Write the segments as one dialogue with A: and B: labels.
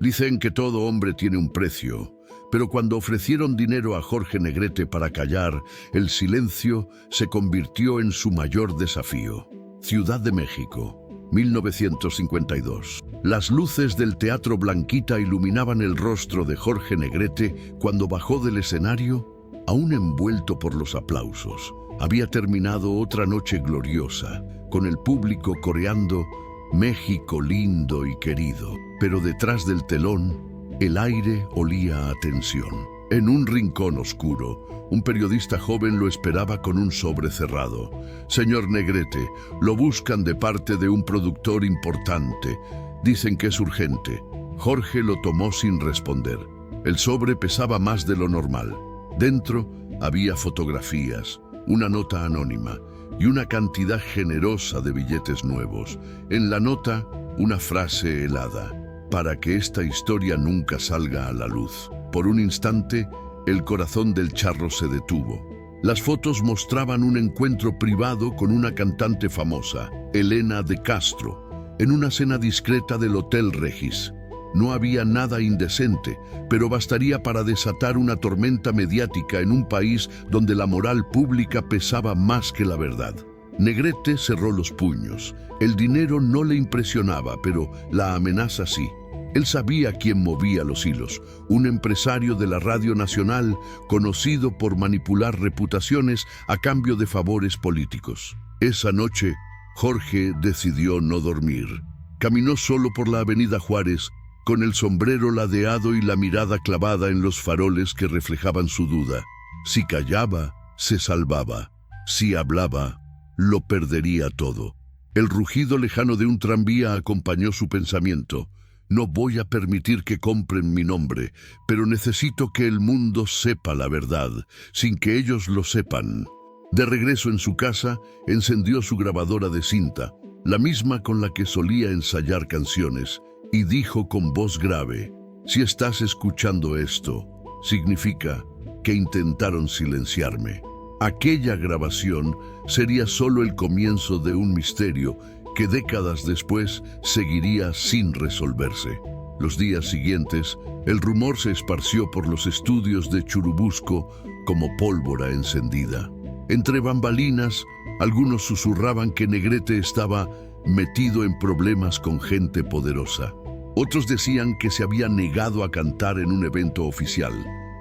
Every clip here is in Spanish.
A: Dicen que todo hombre tiene un precio, pero cuando ofrecieron dinero a Jorge Negrete para callar, el silencio se convirtió en su mayor desafío. Ciudad de México, 1952. Las luces del Teatro Blanquita iluminaban el rostro de Jorge Negrete cuando bajó del escenario, aún envuelto por los aplausos. Había terminado otra noche gloriosa, con el público coreando «México lindo y querido», pero detrás del telón, el aire olía a tensión. En un rincón oscuro, un periodista joven lo esperaba con un sobre cerrado. «Señor Negrete, lo buscan de parte de un productor importante. Dicen que es urgente». Jorge lo tomó sin responder. El sobre pesaba más de lo normal. Dentro había fotografías, una nota anónima y una cantidad generosa de billetes nuevos. En la nota, una frase helada: «Para que esta historia nunca salga a la luz». Por un instante, el corazón del charro se detuvo. Las fotos mostraban un encuentro privado con una cantante famosa, Elena de Castro, en una cena discreta del Hotel Regis. No había nada indecente, pero bastaría para desatar una tormenta mediática en un país donde la moral pública pesaba más que la verdad. Negrete cerró los puños. El dinero no le impresionaba, pero la amenaza sí. Él sabía quién movía los hilos, un empresario de la Radio Nacional conocido por manipular reputaciones a cambio de favores políticos. Esa noche, Jorge decidió no dormir. Caminó solo por la Avenida Juárez, con el sombrero ladeado y la mirada clavada en los faroles que reflejaban su duda. Si callaba, se salvaba. Si hablaba, lo perdería todo. El rugido lejano de un tranvía acompañó su pensamiento. «No voy a permitir que compren mi nombre, pero necesito que el mundo sepa la verdad, sin que ellos lo sepan». De regreso en su casa, encendió su grabadora de cinta, la misma con la que solía ensayar canciones, y dijo con voz grave: «Si estás escuchando esto, significa que intentaron silenciarme». Aquella grabación sería solo el comienzo de un misterio que décadas después seguiría sin resolverse. Los días siguientes, el rumor se esparció por los estudios de Churubusco como pólvora encendida. Entre bambalinas, algunos susurraban que Negrete estaba metido en problemas con gente poderosa. Otros decían que se había negado a cantar en un evento oficial,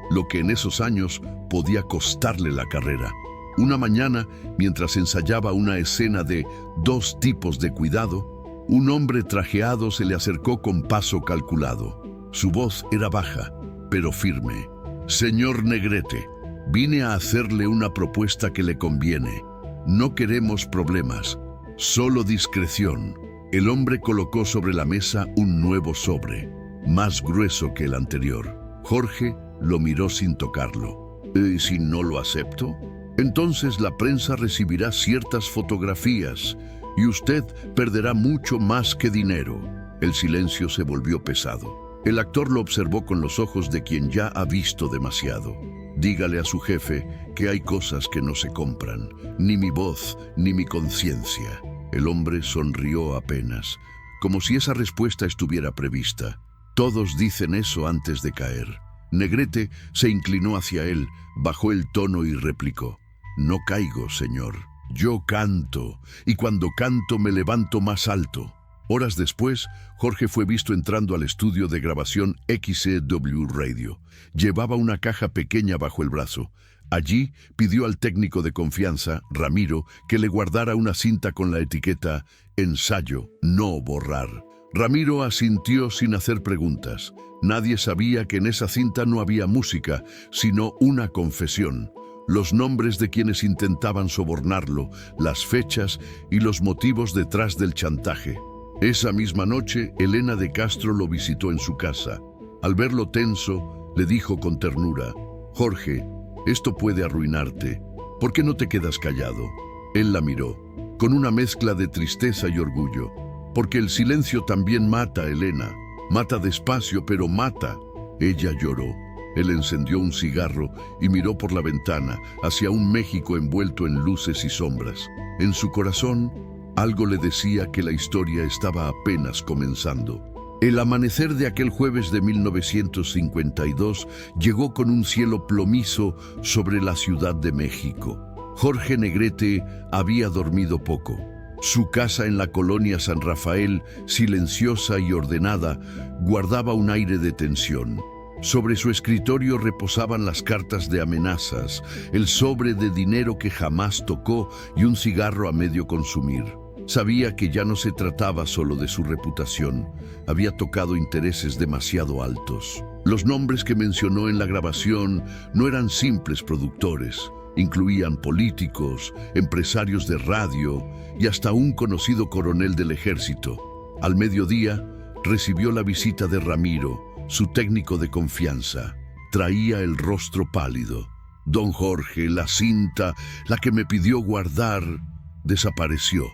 A: lo que en esos años podía costarle la carrera. Una mañana, mientras ensayaba una escena de Dos tipos de cuidado, un hombre trajeado se le acercó con paso calculado. Su voz era baja, pero firme. «Señor Negrete, vine a hacerle una propuesta que le conviene. No queremos problemas, solo discreción». El hombre colocó sobre la mesa un nuevo sobre, más grueso que el anterior. Jorge lo miró sin tocarlo. «¿Y si no lo acepto? Entonces la prensa recibirá ciertas fotografías y usted perderá mucho más que dinero». El silencio se volvió pesado. El actor lo observó con los ojos de quien ya ha visto demasiado. «Dígale a su jefe que hay cosas que no se compran, ni mi voz, ni mi conciencia». El hombre sonrió apenas, como si esa respuesta estuviera prevista. Todos dicen eso antes de caer. Negrete se inclinó hacia él, bajó el tono y replicó: «No caigo, señor. Yo canto, y cuando canto me levanto más alto». Horas después, Jorge fue visto entrando al estudio de grabación XCW Radio. Llevaba una caja pequeña bajo el brazo. Allí pidió al técnico de confianza, Ramiro, que le guardara una cinta con la etiqueta «Ensayo, no borrar». Ramiro asintió sin hacer preguntas. Nadie sabía que en esa cinta no había música, sino una confesión. Los nombres de quienes intentaban sobornarlo, las fechas y los motivos detrás del chantaje. Esa misma noche, Elena de Castro lo visitó en su casa. Al verlo tenso, le dijo con ternura: «Jorge, esto puede arruinarte. ¿Por qué no te quedas callado?». Él la miró, con una mezcla de tristeza y orgullo. «Porque el silencio también mata, Elena. Mata despacio, pero mata». Ella lloró. Él encendió un cigarro y miró por la ventana hacia un México envuelto en luces y sombras. En su corazón, algo le decía que la historia estaba apenas comenzando. El amanecer de aquel jueves de 1952 llegó con un cielo plomizo sobre la Ciudad de México. Jorge Negrete había dormido poco. Su casa en la colonia San Rafael, silenciosa y ordenada, guardaba un aire de tensión. Sobre su escritorio reposaban las cartas de amenazas, el sobre de dinero que jamás tocó y un cigarro a medio consumir. Sabía que ya no se trataba solo de su reputación, había tocado intereses demasiado altos. Los nombres que mencionó en la grabación no eran simples productores, incluían políticos, empresarios de radio y hasta un conocido coronel del ejército. Al mediodía, recibió la visita de Ramiro, su técnico de confianza. Traía el rostro pálido. Don Jorge, la cinta, la que me pidió guardar, desapareció.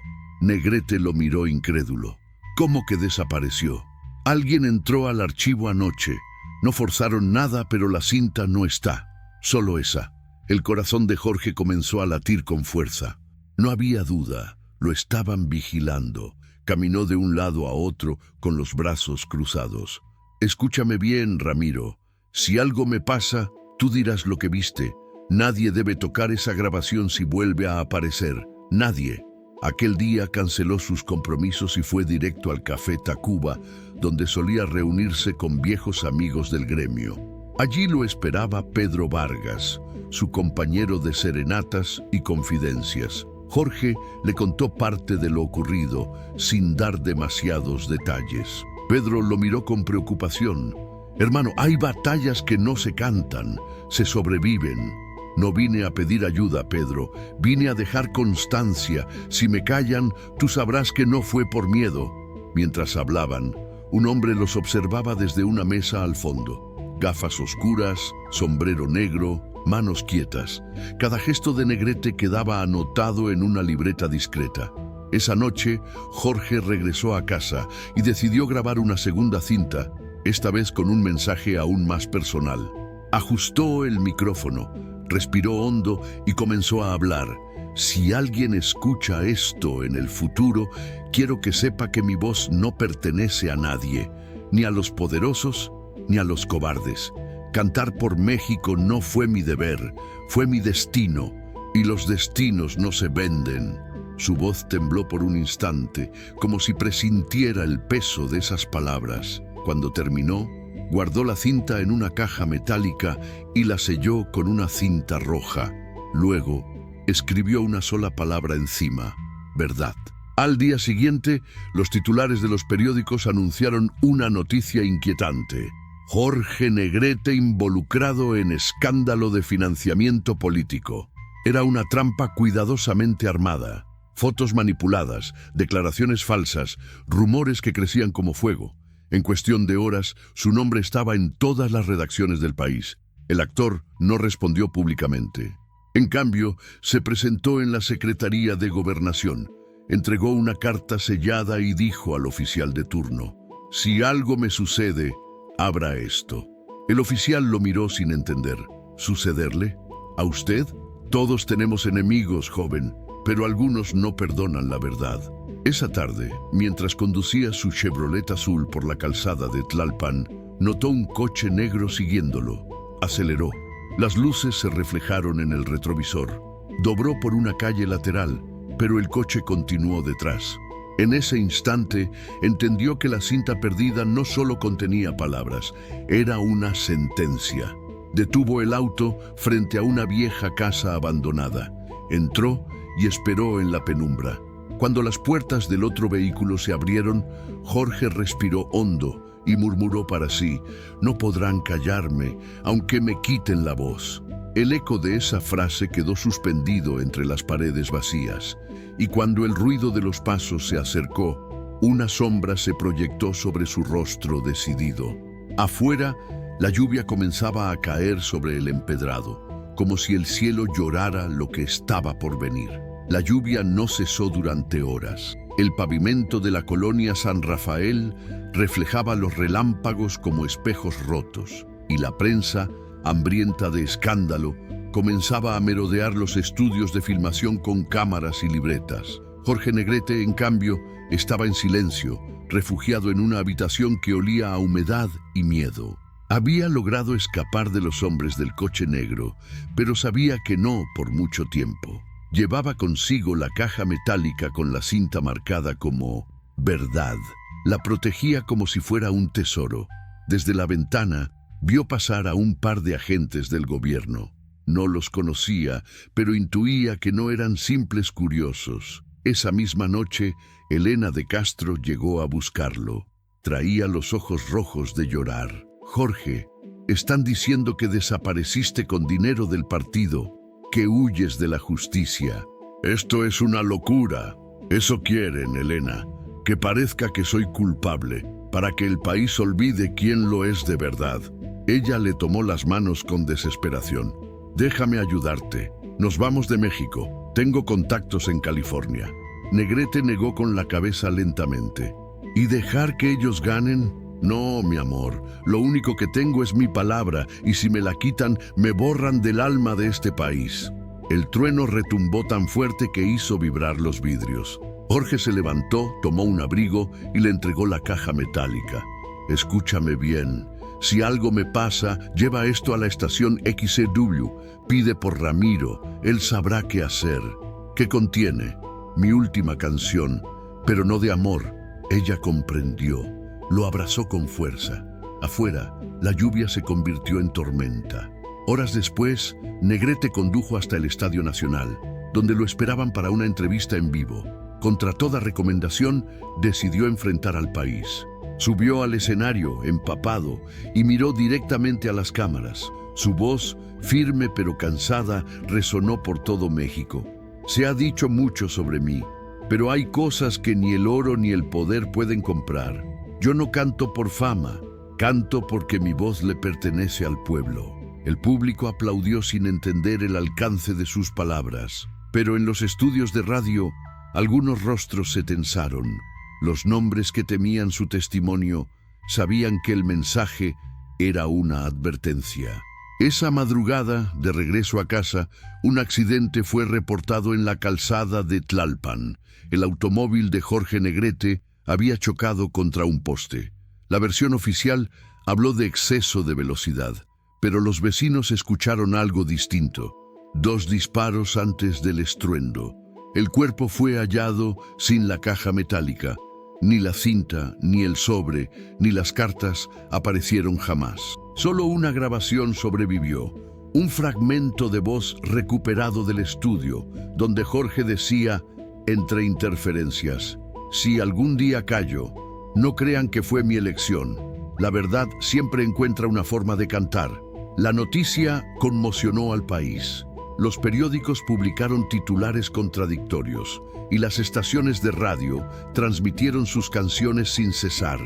A: Negrete lo miró incrédulo. ¿Cómo que desapareció? Alguien entró al archivo anoche. No forzaron nada, pero la cinta no está. Solo esa. El corazón de Jorge comenzó a latir con fuerza. No había duda, lo estaban vigilando. Caminó de un lado a otro con los brazos cruzados. Escúchame bien, Ramiro. Si algo me pasa, tú dirás lo que viste. Nadie debe tocar esa grabación si vuelve a aparecer. Nadie. Aquel día canceló sus compromisos y fue directo al Café Tacuba, donde solía reunirse con viejos amigos del gremio. Allí lo esperaba Pedro Vargas, su compañero de serenatas y confidencias. Jorge le contó parte de lo ocurrido, sin dar demasiados detalles. Pedro lo miró con preocupación. Hermano, hay batallas que no se cantan, se sobreviven. No vine a pedir ayuda, Pedro. Vine a dejar constancia. Si me callan, tú sabrás que no fue por miedo. Mientras hablaban, un hombre los observaba desde una mesa al fondo. Gafas oscuras, sombrero negro, manos quietas. Cada gesto de Negrete quedaba anotado en una libreta discreta. Esa noche, Jorge regresó a casa y decidió grabar una segunda cinta, esta vez con un mensaje aún más personal. Ajustó el micrófono, respiró hondo y comenzó a hablar. Si alguien escucha esto en el futuro, quiero que sepa que mi voz no pertenece a nadie, ni a los poderosos, ni a los cobardes. Cantar por México no fue mi deber, fue mi destino, y los destinos no se venden. Su voz tembló por un instante, como si presintiera el peso de esas palabras. Cuando terminó, guardó la cinta en una caja metálica y la selló con una cinta roja. Luego, escribió una sola palabra encima: verdad. Al día siguiente, los titulares de los periódicos anunciaron una noticia inquietante. Jorge Negrete involucrado en escándalo de financiamiento político. Era una trampa cuidadosamente armada. Fotos manipuladas, declaraciones falsas, rumores que crecían como fuego. En cuestión de horas, su nombre estaba en todas las redacciones del país. El actor no respondió públicamente. En cambio, se presentó en la Secretaría de Gobernación. Entregó una carta sellada y dijo al oficial de turno: si algo me sucede, abra esto. El oficial lo miró sin entender. ¿Sucederle? ¿A usted? Todos tenemos enemigos, joven, pero algunos no perdonan la verdad. Esa tarde, mientras conducía su Chevrolet azul por la calzada de Tlalpan, notó un coche negro siguiéndolo. Aceleró. Las luces se reflejaron en el retrovisor. Dobró por una calle lateral, pero el coche continuó detrás. En ese instante, entendió que la cinta perdida no solo contenía palabras, era una sentencia. Detuvo el auto frente a una vieja casa abandonada. Entró y esperó en la penumbra. Cuando las puertas del otro vehículo se abrieron, Jorge respiró hondo y murmuró para sí: no podrán callarme, aunque me quiten la voz. El eco de esa frase quedó suspendido entre las paredes vacías, y cuando el ruido de los pasos se acercó, una sombra se proyectó sobre su rostro decidido. Afuera, la lluvia comenzaba a caer sobre el empedrado, como si el cielo llorara lo que estaba por venir. La lluvia no cesó durante horas. El pavimento de la colonia San Rafael reflejaba los relámpagos como espejos rotos, y la prensa, hambrienta de escándalo, comenzaba a merodear los estudios de filmación con cámaras y libretas. Jorge Negrete, en cambio, estaba en silencio, refugiado en una habitación que olía a humedad y miedo. Había logrado escapar de los hombres del coche negro, pero sabía que no por mucho tiempo. Llevaba consigo la caja metálica con la cinta marcada como verdad. La protegía como si fuera un tesoro. Desde la ventana vio pasar a un par de agentes del gobierno. No los conocía, pero intuía que no eran simples curiosos. Esa misma noche, Elena de Castro llegó a buscarlo. Traía los ojos rojos de llorar. Jorge, están diciendo que desapareciste con dinero del partido, que huyes de la justicia. Esto es una locura. Eso quieren, Elena, que parezca que soy culpable, para que el país olvide quién lo es de verdad. Ella le tomó las manos con desesperación. Déjame ayudarte. Nos vamos de México. Tengo contactos en California. Negrete negó con la cabeza lentamente. ¿Y dejar que ellos ganen? No, mi amor. Lo único que tengo es mi palabra, y si me la quitan, me borran del alma de este país. El trueno retumbó tan fuerte que hizo vibrar los vidrios. Jorge se levantó, tomó un abrigo y le entregó la caja metálica. Escúchame bien. Si algo me pasa, lleva esto a la estación XCW. Pide por Ramiro. Él sabrá qué hacer. ¿Qué contiene? Mi última canción, pero no de amor. Ella comprendió. Lo abrazó con fuerza. Afuera, la lluvia se convirtió en tormenta. Horas después, Negrete condujo hasta el Estadio Nacional, donde lo esperaban para una entrevista en vivo. Contra toda recomendación, decidió enfrentar al país. Subió al escenario, empapado, y miró directamente a las cámaras. Su voz, firme pero cansada, resonó por todo México. Se ha dicho mucho sobre mí, pero hay cosas que ni el oro ni el poder pueden comprar. Yo no canto por fama, canto porque mi voz le pertenece al pueblo. El público aplaudió sin entender el alcance de sus palabras, pero en los estudios de radio, algunos rostros se tensaron. Los nombres que temían su testimonio sabían que el mensaje era una advertencia. Esa madrugada, de regreso a casa, un accidente fue reportado en la calzada de Tlalpan. El automóvil de Jorge Negrete había chocado contra un poste. La versión oficial habló de exceso de velocidad, pero los vecinos escucharon algo distinto. 2 disparos antes del estruendo. El cuerpo fue hallado sin la caja metálica. Ni la cinta, ni el sobre, ni las cartas aparecieron jamás. Solo una grabación sobrevivió, un fragmento de voz recuperado del estudio, donde Jorge decía, entre interferencias, si algún día callo, no crean que fue mi elección. La verdad siempre encuentra una forma de cantar. La noticia conmocionó al país. Los periódicos publicaron titulares contradictorios y las estaciones de radio transmitieron sus canciones sin cesar.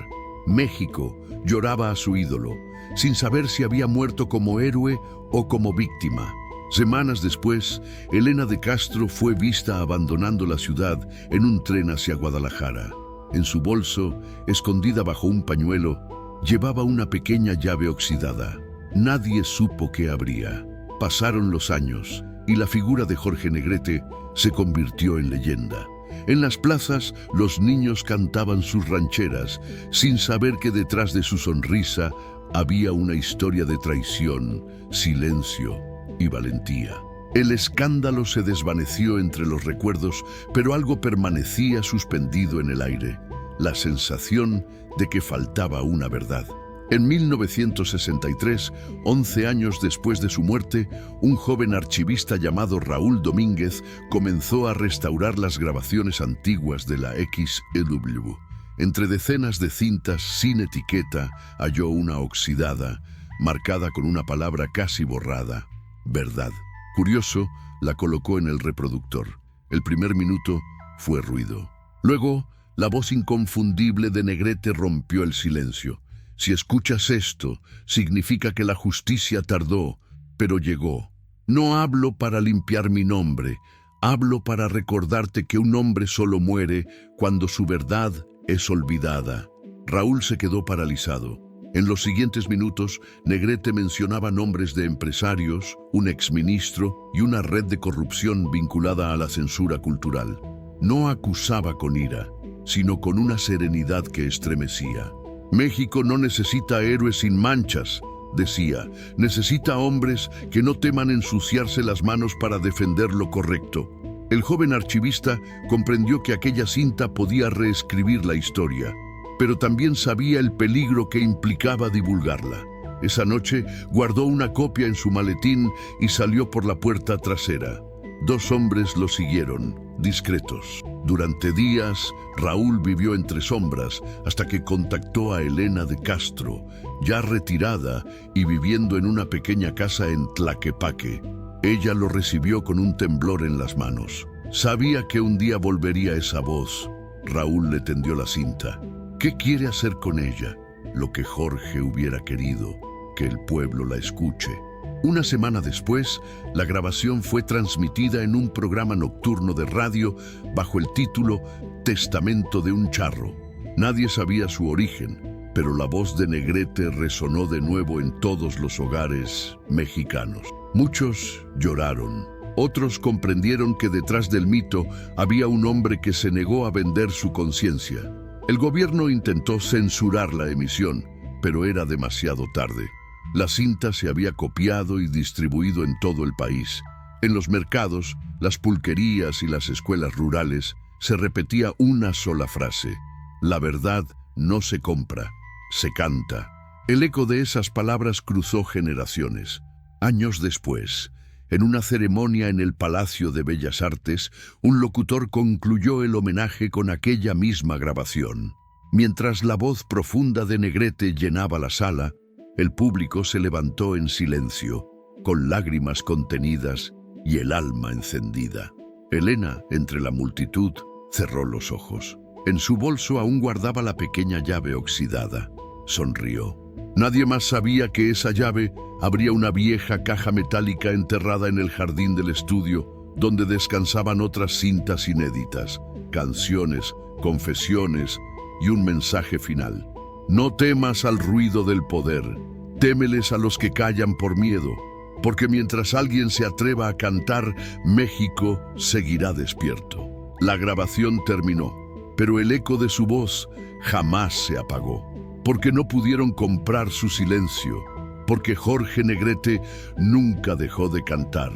A: México lloraba a su ídolo, sin saber si había muerto como héroe o como víctima. Semanas después, Elena de Castro fue vista abandonando la ciudad en un tren hacia Guadalajara. En su bolso, escondida bajo un pañuelo, llevaba una pequeña llave oxidada. Nadie supo qué abría. Pasaron los años y la figura de Jorge Negrete se convirtió en leyenda. En las plazas, los niños cantaban sus rancheras, sin saber que detrás de su sonrisa había una historia de traición, silencio y valentía. El escándalo se desvaneció entre los recuerdos, pero algo permanecía suspendido en el aire, la sensación de que faltaba una verdad. En 1963, 11 años después de su muerte, un joven archivista llamado Raúl Domínguez comenzó a restaurar las grabaciones antiguas de la XCW. Entre decenas de cintas sin etiqueta, halló una oxidada, marcada con una palabra casi borrada, verdad. Curioso, la colocó en el reproductor. El primer minuto fue ruido. Luego, la voz inconfundible de Negrete rompió el silencio. Si escuchas esto, significa que la justicia tardó, pero llegó. No hablo para limpiar mi nombre, hablo para recordarte que un hombre solo muere cuando su verdad es olvidada. Raúl se quedó paralizado. En los siguientes minutos, Negrete mencionaba nombres de empresarios, un exministro y una red de corrupción vinculada a la censura cultural. No acusaba con ira, sino con una serenidad que estremecía. México no necesita héroes sin manchas, decía, necesita hombres que no teman ensuciarse las manos para defender lo correcto. El joven archivista comprendió que aquella cinta podía reescribir la historia, pero también sabía el peligro que implicaba divulgarla. Esa noche guardó una copia en su maletín y salió por la puerta trasera. 2 hombres lo siguieron, discretos. Durante días, Raúl vivió entre sombras hasta que contactó a Elena de Castro, ya retirada y viviendo en una pequeña casa en Tlaquepaque. Ella lo recibió con un temblor en las manos. Sabía que un día volvería esa voz. Raúl le tendió la cinta. ¿Qué quiere hacer con ella? Lo que Jorge hubiera querido, que el pueblo la escuche. Una semana después, la grabación fue transmitida en un programa nocturno de radio bajo el título Testamento de un charro. Nadie sabía su origen, pero la voz de Negrete resonó de nuevo en todos los hogares mexicanos. Muchos lloraron. Otros comprendieron que detrás del mito había un hombre que se negó a vender su conciencia. El gobierno intentó censurar la emisión, pero era demasiado tarde. La cinta se había copiado y distribuido en todo el país. En los mercados, las pulquerías y las escuelas rurales se repetía una sola frase: la verdad no se compra, se canta. El eco de esas palabras cruzó generaciones. Años después, en una ceremonia en el Palacio de Bellas Artes, un locutor concluyó el homenaje con aquella misma grabación. Mientras la voz profunda de Negrete llenaba la sala, el público se levantó en silencio, con lágrimas contenidas y el alma encendida. Elena, entre la multitud, cerró los ojos. En su bolso aún guardaba la pequeña llave oxidada. Sonrió. Nadie más sabía que esa llave abría una vieja caja metálica enterrada en el jardín del estudio, donde descansaban otras cintas inéditas, canciones, confesiones y un mensaje final. No temas al ruido del poder, témeles a los que callan por miedo, porque mientras alguien se atreva a cantar, México seguirá despierto. La grabación terminó, pero el eco de su voz jamás se apagó, porque no pudieron comprar su silencio, porque Jorge Negrete nunca dejó de cantar.